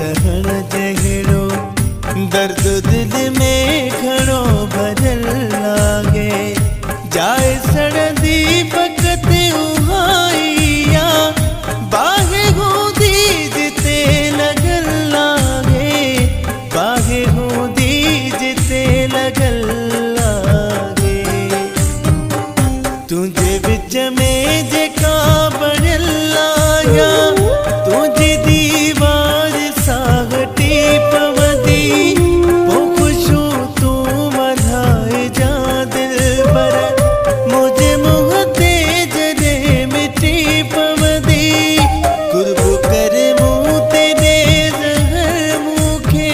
सहण जहिड़ो दर्द दिल में घणो भरल लागे जाए सड़ंदी बकत उहाइया बाहे हूंदी जिते लगल लागे बाहे हूंदी जिते लगल लागे तुझे विच में जेका बणियल लाया तुझी दीवार सागटी पवंदी वो खुशू तू मल्हाए जा दिल पर मुझे मुँह ते जॾे मिटी पवंदी कुर्ब कर मुँह ते दे ज़हर मूंखे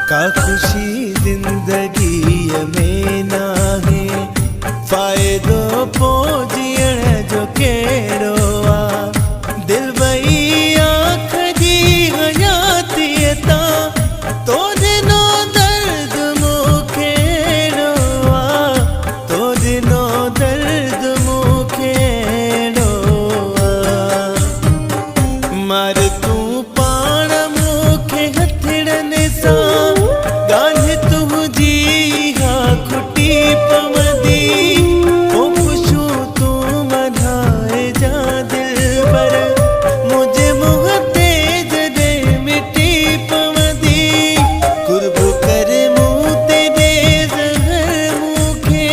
का खुशी जिंदगी में नाहे फ़ाइदो पो जीअण जो कहिड़ो आ दिल वई आँख जी हयातीअ तां तो ॾिनो दर्द मूंखे अहिड़ो आ तो ॾिनो दर्द मूंखे अहिड़ो आ मार तूं पाण मूंखे हथड़नि सां गाल्हि तुंहिंजी हा खुटी पवंदी ओ खुशू तूं मल्हाए जा दिल पर मुंहिंजे मुंहं ते जॾे मिटी पवंदी कुर्ब कर मुंह ते ॾे ज़हर मूंखे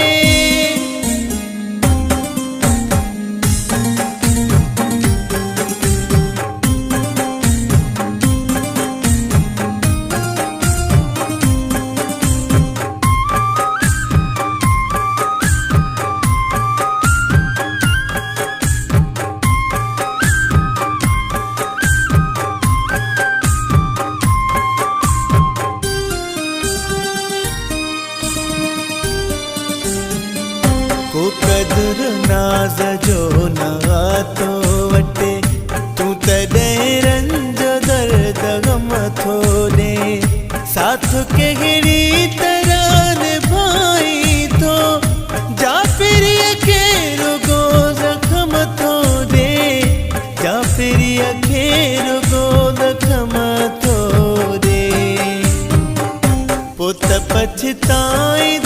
को कदर नाज़ जो न तो वटे तूं तॾहिं रंज दर्द गम थो ॾे साथ कहिड़ी तरह निभाई थो जाफ़िरीअ खे रुगो ज़ख़म थो ॾे जाफ़िरीअ खे रुगो ज़ख़म थो ॾे पोइ त पछताई